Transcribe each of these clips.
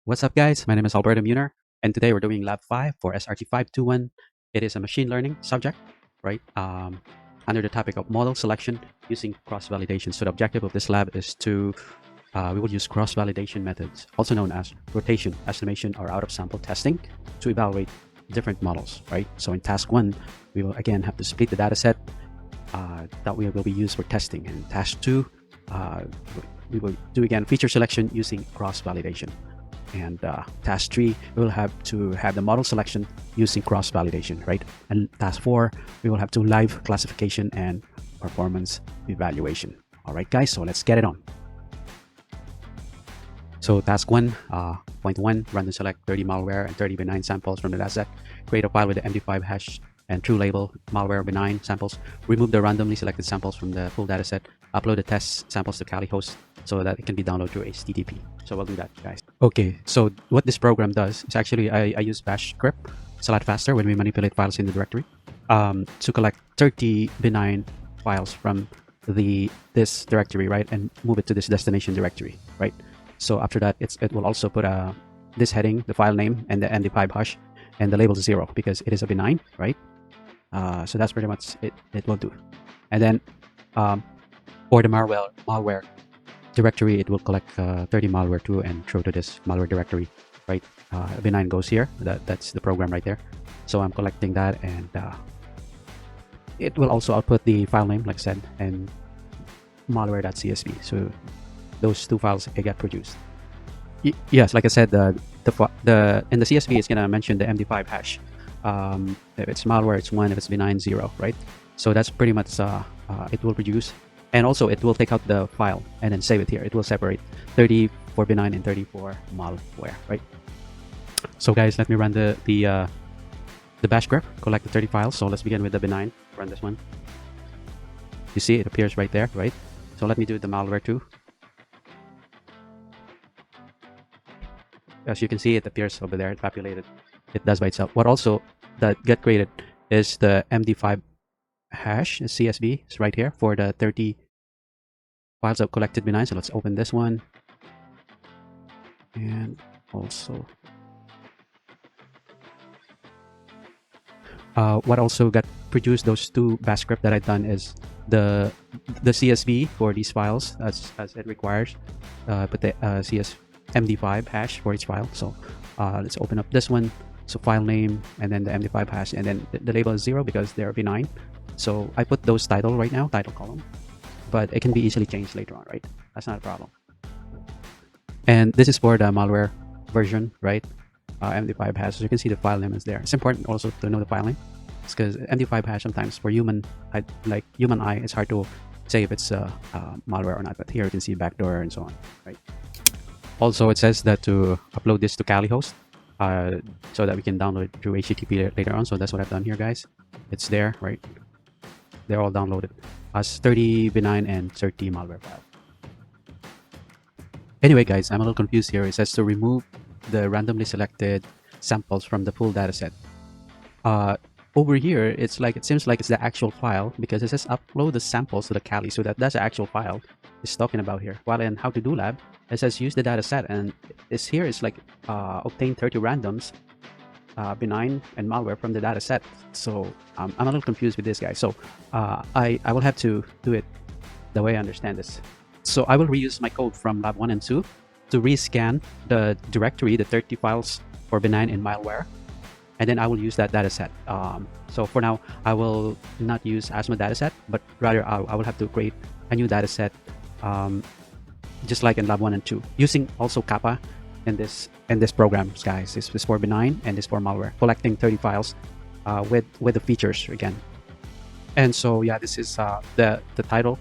What's up, guys? My name is Alberto Muner, and today we're doing Lab 5 for SRT521. It is a machine learning subject, right? Under the topic of model selection using cross-validation. So the objective of this lab is we will use cross-validation methods, also known as rotation, estimation, or out-of-sample testing, to evaluate different models, right? So in task 1, we will again have to split the dataset that we will be used for testing. And task 2, we will do again feature selection using cross-validation. And task 3, we will have to have the model selection using cross-validation, right? And task 4, we will have to live classification and performance evaluation. All right, guys, so let's get it on. So task 1.1, random select 30 malware and 30 benign samples from the dataset. Create a file with the MD5 hash and true label malware benign samples. Remove the randomly selected samples from the full dataset. Upload the test samples to Kali host so that it can be downloaded through HTTP. So we'll do that, guys. Okay, so what this program does is actually I use bash script. It's a lot faster when we manipulate files in the directory to collect 30 benign files from this directory, right, and move it to this destination directory, right? So after that, it will also put this heading, the file name, and the MD5 hash, and the label 0 because it is a benign, right? So that's pretty much it will do. And then for the malware directory, it will collect 30 malware too and throw to this malware directory, right? Benign goes here. That's the program right there. So I'm collecting that, and it will also output the file name, like I said, and malware.csv. So those two files get produced. Yes, like I said, in the CSV it's gonna mention the MD5 hash. If it's malware, it's 1. If it's benign, 0, right? So that's pretty much it will produce, and also it will take out the file and then save it here. It will separate 30 for benign and 30 for malware, right? So guys, let me run the bash script, collect the 30 files. So let's begin with the benign. Run this one. You see it appears right there, right? So let me do the malware too. As you can see, it appears over there, it populated. It does by itself. What also that get created is the MD5 hash, the CSV is right here for the 30 files of collected benign. So let's open this one. And also what also got produced, those two bash script that I've done, is the CSV for these files as it requires, but the MD5 hash for each file. So let's open up this one. So file name, and then the MD5 hash, and then the label is 0 because they're benign. So I put those title right now, title column, but it can be easily changed later on, right? That's not a problem. And this is for the malware version, right? MD5 hash. So you can see the file name is there. It's important also to know the file name, because MD5 hash sometimes for human eye, it's hard to say if it's malware or not. But here you can see backdoor and so on, right? Also, it says that to upload this to Kali host so that we can download it through HTTP later on. So that's what I've done here, guys. It's there, right? They're all downloaded as 30 benign and 30 malware file. Anyway, guys, I'm a little confused here. It says to remove the randomly selected samples from the full dataset. Over here, it seems like it's the actual file because it says upload the samples to the Kali. So that's the actual file it's talking about here. While in How to Do Lab, it says use the dataset, and it's like obtain 30 randoms, benign and malware from the dataset. So I'm a little confused with this guy. So I will have to do it the way I understand this. So I will reuse my code from Lab 1 and 2 to rescan the directory, the 30 files for benign and malware, and then I will use that dataset. So for now, I will not use ASMA dataset, but rather I will have to create a new dataset, just like in Lab 1 and 2, using also Kappa in this program, guys. This is for benign and this for malware, collecting 30 files with the features again. And so yeah, this is the title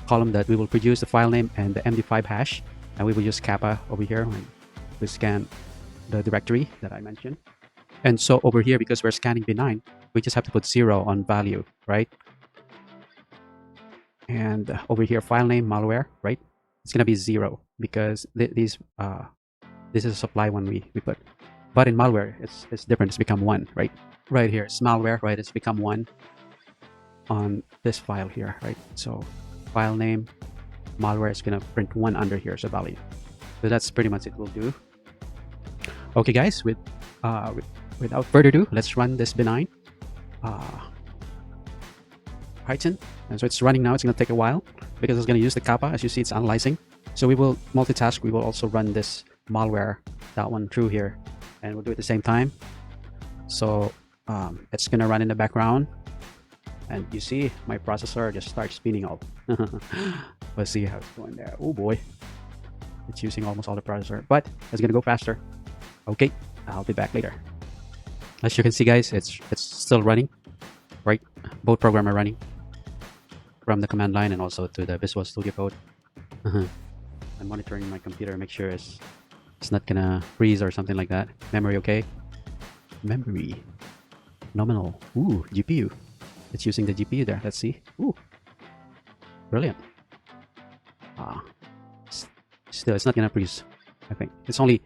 column that we will produce, the file name and the MD5 hash, and we will use Kappa over here when we scan the directory that I mentioned. And so over here, because we're scanning benign, we just have to put 0 on value, right? And over here, file name malware, right? It's gonna be 0 because this is a supply one we put. But in malware, it's different. It's become 1, right? Right here, it's malware, right? It's become 1 on this file here, right? So file name malware is gonna print 1 under here as a value. So that's pretty much it will do. Okay, guys, without further ado, let's run this benign Python. And so it's running now. It's going to take a while because it's going to use the kappa. As you see, it's analyzing. So we will multitask. We will also run this malware, that one through here, and we'll do it at the same time. So it's going to run in the background. And you see my processor just starts spinning up. Let's see how it's going there. Oh boy, it's using almost all the processor, but it's gonna go faster. Okay, I'll be back later. As you can see, guys, it's still running, right? Both programs are running from the command line and also to the Visual Studio Code. I'm monitoring my computer, make sure it's not gonna freeze or something like that. Memory okay? Memory nominal. Ooh, GPU. It's using the GPU there. Let's see. Ooh, brilliant. Still, it's not gonna freeze. I think it's only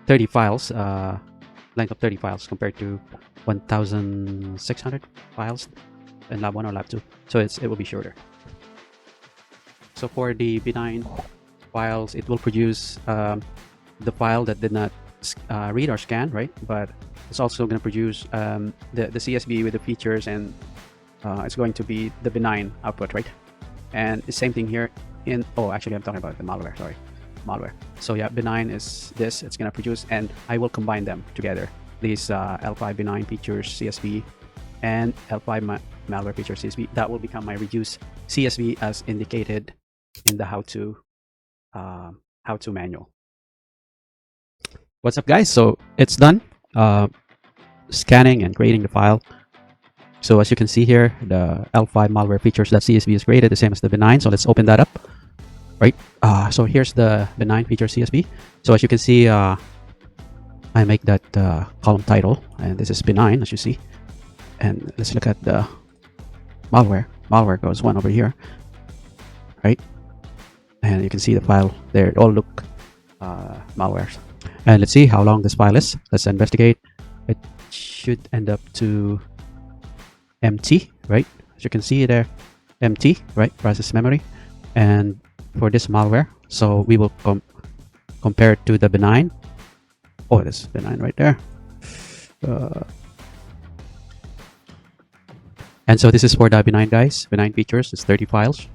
30 files, length of 30 files compared to 1,600 files in Lab 1 or Lab 2. So it will be shorter. So for the benign files, it will produce the file that did not read or scan, right? But it's also going to produce the CSV with the features, and it's going to be the benign output, right? And the same thing here in, oh, actually I'm talking about the malware, sorry, malware. So yeah, benign is this, it's going to produce, and I will combine them together. These L5 benign features CSV and L5 malware features CSV, that will become my reduced CSV as indicated in the how-to manual. What's up, guys? So it's done scanning and creating the file. So as you can see here, the L5 malware features.csv is created, the same as the benign. So let's open that up, right? So here's the benign feature CSV. So as you can see, I make that column title, and this is benign, as you see. And let's look at the malware. Malware goes one over here, right? And you can see the file there. It all look malwares. And let's see how long this file is. Let's investigate. It should end up to empty, right? As you can see there, empty, right? Process memory. And for this malware, so we will compare it to the benign. Oh, it is benign right there. And so this is for the benign, guys. Benign features, it's 30 files.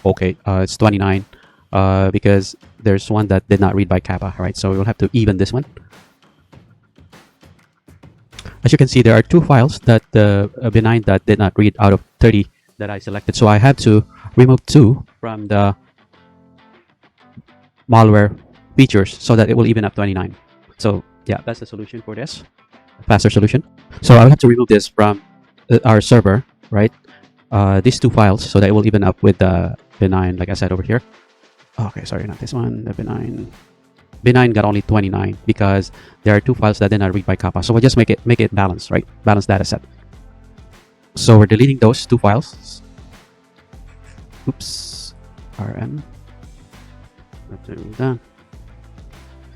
Okay, it's 29 because there's one that did not read by kappa, right? So we will have to even this one. As you can see, there are 2 files that the benign that did not read out of 30 that I selected. So I had to remove 2 from the malware features so that it will even up 29. So yeah, that's the solution for this, faster solution. So I will have to remove this from our server, right? These 2 files so that it will even up with the benign, like I said over here. Okay, sorry, not this one, the benign. Benign got only 29 because there are 2 files that did not read by kappa. So we'll just make it balanced, right? Balanced data set. So we're deleting those 2 files. Oops. RM.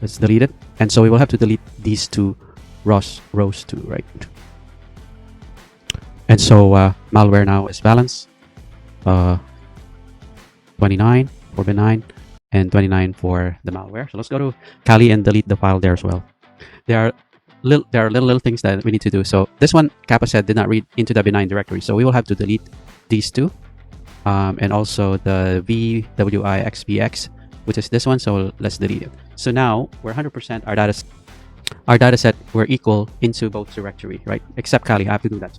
Let's delete it. And so we will have to delete these 2 rows too, right? And so malware now is balanced. 29 for benign and 29 for the malware. So let's go to Kali and delete the file there as well. There are little things that we need to do. So this one, kappa said, did not read into the benign directory. So we will have to delete these 2. And also the VWIXBX, which is this one. So let's delete it. So now we're 100% our data set were equal into both directory, right? Except Kali, I have to do that.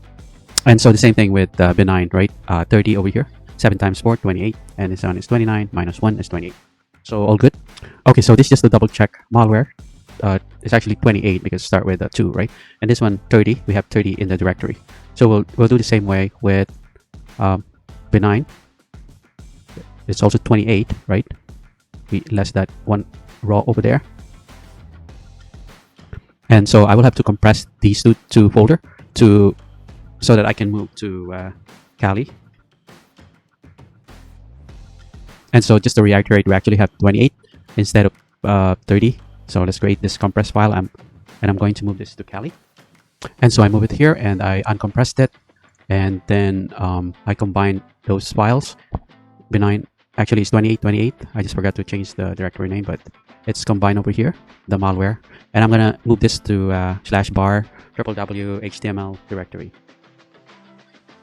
And so the same thing with benign, right? 30 over here. 7 times 4, 28. And this one is 29. Minus 1 is 28. So all good. Okay, so this is just to double check malware. It's actually 28 because start with 2, right? And this one 30. We have 30 in the directory. So we'll do the same way with benign. It's also 28, right? We less that one row over there. And so I will have to compress these two folder so that I can move to Kali. And so just to reiterate, we actually have 28 instead of 30. So let's create this compressed file, and I'm going to move this to Kali. And so I move it here, and I uncompressed it, and then I combine those files, benign Actually, it's 2828. I just forgot to change the directory name, but it's combined over here, the malware. And I'm gonna move this to /var www.html directory.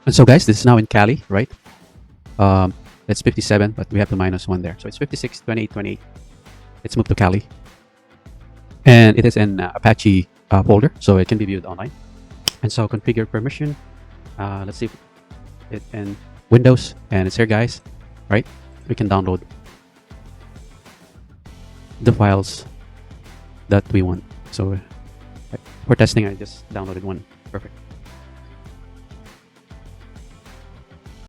And so guys, this is now in Kali, right? It's 57, but we have the -1 there. So it's 56, 28, 28. It's moved to Kali. And it is in Apache folder, so it can be viewed online. And so configure permission. Let's see it in Windows, and it's here, guys, right? We can download the files that we want. So for testing, I just downloaded one. Perfect.